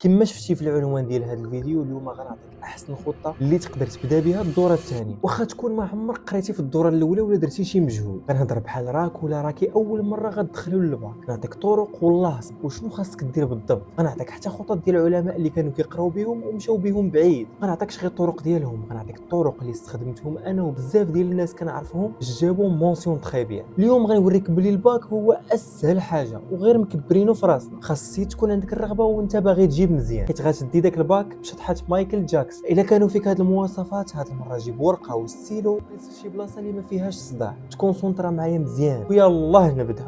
كما شفتي في العنوان ديال هذا الفيديو، اليوم غنعطيك احسن خطه اللي تقدر تبدا بها الدوره الثانيه، واخا تكون ما عمرك قريتي في الدوره الاولى ولا درتي شي مجهود. كنهضر بحال راك ولا راكي اول مره غتدخلوا للباك، نعطيك طرق واللاصق وشنو خاصك دير بالضبط. غنعطيك حتى خطط ديال العلماء اللي كانوا كيقراو بهم ومشاو بهم بعيد. غنعطيكش غير الطرق ديالهم، غنعطيك الطرق اللي استخدمتهم انا وبزاف ديال الناس كنعرفهم جابوا مونسيون تري بيان. اليوم غنوريك بلي الباك هو اسهل حاجه وغير مكبرينه في راسنا. خاصك تكون عندك الرغبه وانت باغي تجيب مزيان، حيت غتدي داك الباك بشطحه مايكل جاكسون. الا كانوا فيك هاد المواصفات، هاد المره جيب ورقه وستيلو، جلس في شي بلاصه اللي ما فيهاش صداع، تكونسونطرا معايا مزيان ويلاه نبدا.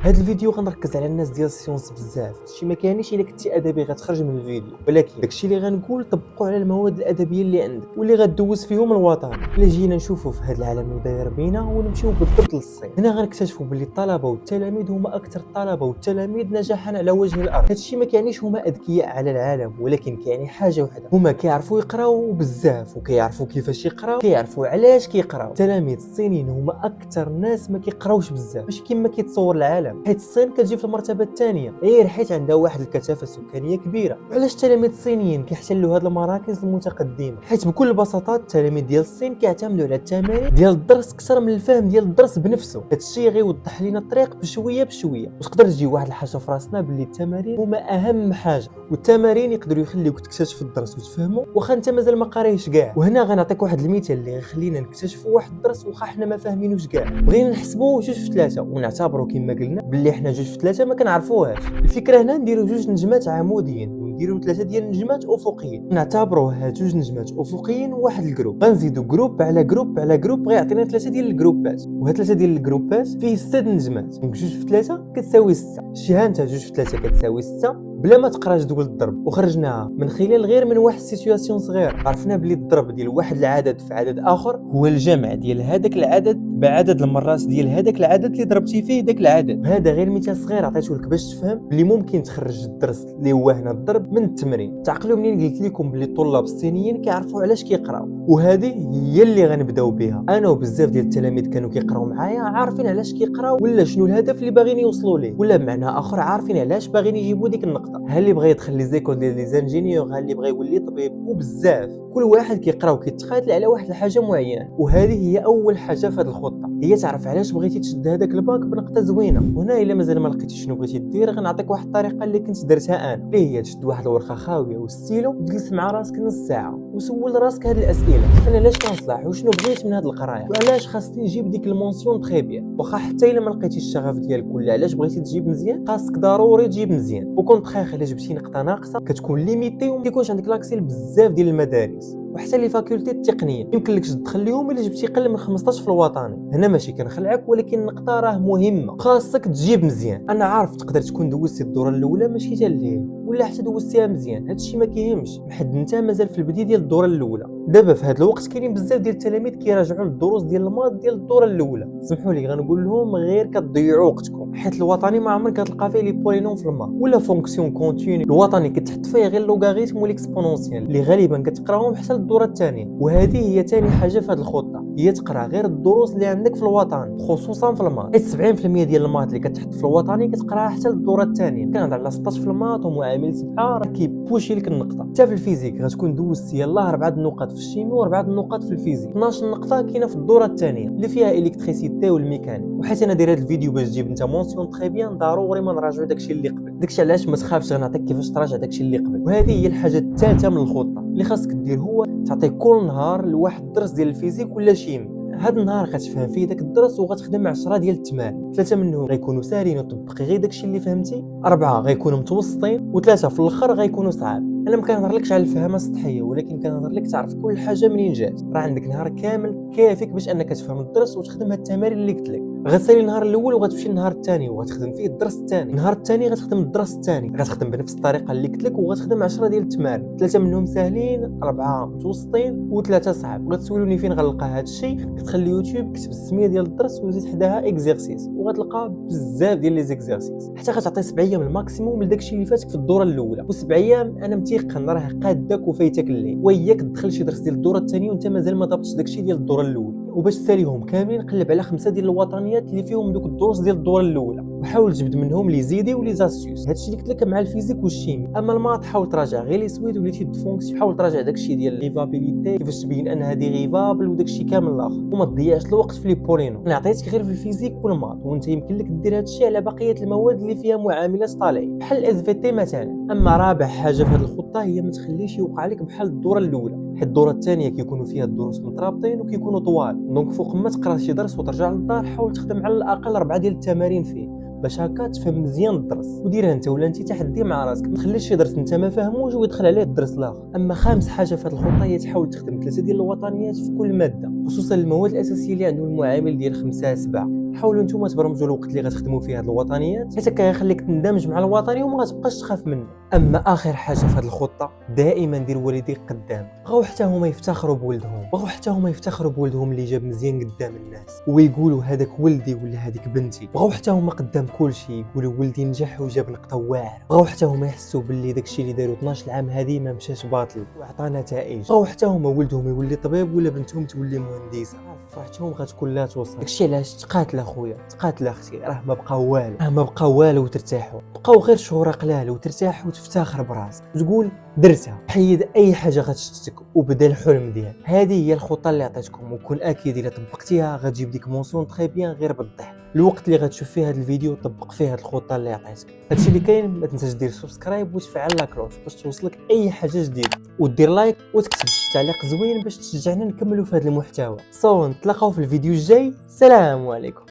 هذا الفيديو غنركز على الناس ديال السيونس بزاف. هادشي ما كاينش الا كنتي ادبي غتخرج من الفيديو، ولكن داكشي اللي غنقول طبقوا على المواد الادبيه اللي عندك واللي غدوز فيهم الوطن. الا جينا نشوفوا في هذا العالم اللي داير بينا ونمشيو بالضبط للصين، هنا غنكتشفوا باللي الطلبه والتلاميذ هما اكثر الطلبه والتلاميذ نجاحا على وجه الارض. هادشي ما كاينش هما اذكياء على العالم، ولكن كاين حاجه وحده، هما كيعرفوا يقراو بزاف وكيعرفوا كيفاش يقراو، كيعرفوا علاش كيقراو. التلاميذ الصينيين هما اكثر ناس ما كيقراوش بزاف، ماشي كما كيتصور العالم، حيت الصين كتجي في المرتبه الثانيه غير حيت عندها واحد الكثافه السكانيه كبيره. علاش التلاميذ الصينيين كيحتلوا هذه المراكز المتقدمه؟ حيت بكل بساطه التلاميذ ديال الصين كيعتمدوا على التمارين ديال الدرس اكثر من الفهم ديال الدرس بنفسه. هادشي غيوضح لينا الطريق بشويه بشويه، وتقدر تجي واحد الحاجه في راسنا باللي التمارين هما اهم حاجه، والتمارين يقدروا يخليوك تكتشف الدرس وتفهمه واخا انت مازال ما قاريهش كاع. وهنا غنعطيك واحد المثال اللي غيخلينا نكتشفوا واحد الدرس واخا حنا ما فاهمينوش كاع. بغينا نحسبوه 2 في 3 ونعتبروا كما قلنا باللي حنا 2 في 3 ما كنعرفوهاش. الفكره هنا نديروا 2 نجمات عموديين ونديروا 3 ديال النجمات افقيين، نعتبروا هاد 2 نجمات افقيين وواحد الجروب، غنزيدوا جروب على جروب على جروب غيعطينا 3 ديال الجروبات، وهاد 3 ديال الجروبات فيه 6 نجمات. 2 في 3 كتساوي 6. شتي ها انت 2 في 3 كتساوي 6 بلا ما تقرا جدول الضرب، وخرجناها من خلال غير من واحد سيتوياسيون صغيره. عرفنا بلي الضرب ديال واحد العدد في عدد اخر هو الجمع ديال هذاك العدد بعدد المرات ديال هذاك العدد اللي ضربتي فيه داك العدد. هذا غير مثال صغير عطيته لك باش تفهم بلي ممكن تخرج الدرس اللي هو هنا الضرب من التمرين. تعقلوا منين قلت لكم بلي الطلاب الصينيين كيعرفوا علاش كيقراو، وهذه هي اللي غنبداو بها. انا وبزاف ديال التلاميذ كانوا كيقراو معايا عارفين علاش كيقراو ولا شنو الهدف اللي باغيين يوصلوا ليه، ولا بمعنى اخر عارفين علاش باغيين يجيبوا ديك النقطه. ها اللي بغى يدخل لي زيكول ديال لي زانجينيور، ها اللي بغى يولي طبيب، وبزاف. كل واحد كيقرا وكيتقاتل على واحد الحاجه معينه، وهذه هي اول حاجه في هذه الخطه، هي تعرف علاش بغيتي تشد هذاك الباك بنقطه زوينه. وهنا الا مازال ما لقيتيش شنو بغيتي دير، غنعطيك واحد الطريقه اللي كنت درتها انا، اللي هي تشد واحد الورقه خاويه والستيلو وتجلس مع راسك نص ساعه وسول راسك هذه الاسئله: انا علاش كنصلح وشنو بغيت من هذه القرايه وعلاش خاصني نجيب ديك المونسيون تري بيان. واخا حتى الا ما لقيتيش الشغف ديالك ولا علاش بغيتي تجيب مزيان، خاصك ضروري تجيب مزيان. وكونطخيغ الا جبتي نقطه ناقصه كتكون ليميتي وما كيكونش عندك لاكسي بزاف ديال المدارس وحتى لي فاكولتي التقنيه يمكن لكش تدخل لهم الا جبتي قل من 15 في الوطني. هنا ماشي كنخلعك، ولكن النقطه راه مهمه، خاصك تجيب مزيان. انا عارف تقدر تكون دوزتي الدوره الاولى ماشي حتى ليه، ولا حتى دوزتيها مزيان، هادشي ما كيهمش، بحد انت مازال في البدايه ديال الدوره الاولى. دابا في هذا الوقت كاينين بزاف ديال التلاميذ كيراجعوا الدروس ديال الماض ديال الدوره الاولى. سمحوا لي غنقول لهم غير كتضيعوا وقتكم، حيت الوطني ما عمرك كتلقى فيه لي بولينوم في الماض ولا فونكسيون كونتيني. الوطني كتحط فيه غير لوغاريتم والاكسبونونسيال اللي غالبا كتقراهم حتى الدوره الثانيه. وهذه هي ثاني حاجه في هذه الخطه، هي تقرا غير الدروس اللي عندك في الوطني، خصوصا في الماط، حيت 70% ديال الماط اللي كتحط في الوطني كتقراها حتى للدوره الثانيه. كنهضر على 16 في الماط ومعامل 7 راه كيبوشي لك النقطه. حتى في الفيزيك غتكون دوزتي يلاه 4 النقط في الشيمي و4 النقط في الفيزيك. 12 نقطه كاينه في الدوره الثانيه اللي فيها الكتريسيتي والميكانيك. وحيت انا داير هذا الفيديو باش تجيب انت مونسيون تري بيان، ضروري ما نراجعوا داكشي اللي قبل. داكشي علاش ما تخافش، غنعطيك كيفاش تراجع داكشي اللي قبل. وهذه هي الحاجه الثالثه من الخطه اللي خاصك دير، هو تعطي كل نهار لواحد الدرس ديال الفيزيك ولا شيمي. هذا النهار غتفهم فيه داك الدرس وغتخدم 10 ديال التمارين، 3 منهم غيكونوا ساهلين وطبقي غير داكشي اللي فهمتي، 4 غيكونوا متوسطين، و3 في الاخر غيكونوا صعاب. انا ما كنهضرلكش على الفهمه السطحيه، ولكن كنهضر لك تعرف كل حاجه منين جات. راه عندك نهار كامل كافيك باش انك تفهم الدرس وتخدم هاد التمارين اللي قلت لك. غتسالي النهار الاول وغتمشي للنهار الثاني وغتخدم فيه الدرس الثاني، النهار الثاني غتخدم الدرس الثاني، غتخدم بنفس الطريقه اللي قلت لك وغتخدم 10 ديال التمارين، 3 منهم ساهلين، 4 متوسطين، و3 صعاب. غتسولوني فين غنلقى هذا الشيء؟ كتدخل ليوتيوب كتب السميه ديال الدرس وزيد حداها اكزرسيس وغتلقى بزاف ديال لي زيكزرسيس حتى غتعطي 7 ايام الماكسيموم لداكشي اللي فاتك في الدوره الاولى. و7 ايام انا متيقن راه قادك وفايتك الليل، وياك تدخل شي درس ديال الدوره الثانيه وانت مازال ما ضبطش داكشي ديال الدوره الاولى. وباش تساليهم كاملين قلب على 5 ديال الوطنيات اللي فيهم دوك الدروس ديال الدوره الاولى. وحاول تجبد منهم لي زيدي ولي زاسيوس. هادشي اللي قلت لك مع الفيزيك والشيمي. اما المات حاول تراجع غير لي سويد ولي تيب فونكسيون، حاول تراجع داكشي ديال ليفابيليتي كيفاش تبين انها ديريفابل وداكشي كامل الاخر، وما تضيعش الوقت في لي بولينو. انا عطيتك غير في الفيزيك والمات، وانت يمكن لك دير هادشي على بقيه المواد اللي فيها معاملات طالعين بحال اس في تي مثلا. اما رابع حاجه في هذه الخطه هي ما تخليش يوقع لك بحال الدوره الاولى، حيت الدوره الثانيه كيكونوا فيها الدروس مترابطين وكيكونوا طوال، دونك فوق ما تقرا شي درس وترجع للدار حاول تخدم على الاقل 4 ديال التمارين فيه باش هكا تفهم مزيان الدرس. وديرها انت ولا انت تحدي مع راسك، ما تخليش شي درس انت ما فاهموش ويدخل عليه الدرس الاخر. اما خامس حاجه في هذه الخطه هي تحاول تخدم 3 ديال الوطنيات في كل ماده، خصوصا المواد الاساسيه اللي عندهم المعامل ديال 5 7. حاولوا نتوما تبرمجوا الوقت اللي غتخدموا فيه هاد الوطنيات، حيت هكا غيخليك تندمج مع الوطني وما غتبقاش تخاف منه. اما اخر حاجه في هاد الخطه دائما دير والديك قدام، بغاو حتى هما يفتخروا بولدهم، بغاو حتى هما يفتخروا بولدهم اللي جاب مزيان قدام الناس ويقولوا هذاك ولدي ولا هذيك بنتي. بغاو حتى هما قدام كلشي يقولوا ولدي نجح وجاب نقطه واعره. بغاو حتى هما يحسوا باللي داكشي اللي داروا 12 عام هذه ما مشاش باطل وعطى نتائج. بغاو حتى هما ولدهم يولي طبيب ولا بنتهم تولي مهندسه. فرحتهم غتكون لا توصل. داكشي علاش تقاتل اخويا، تقاتل اختي، راه ما بقى والو وترتاحوا، بقاو غير شهور قلال وترتاح وتفتخر براسك وتقول درتها. حيد اي حاجه غتشتتك وبدا الحلم ديالك. هذه هي الخطه اللي عطيتكم، وكون اكيد الا طبقتيها غتجيب ديك مونسيون تري بيان غير بالضحك. الوقت اللي غتشوف فيه هذا الفيديو طبق فيه هذه الخطه اللي عطيتك. هادشي اللي كاين، ما تنساش دير سبسكرايب وتفعل لا كلوش باش توصلك اي حاجه جديده، ودير لايك وتكتب شي تعليق زوين باش تشجعنا نكملوا في هذا المحتوى. نتلاقاو في الفيديو الجاي. سلام عليكم.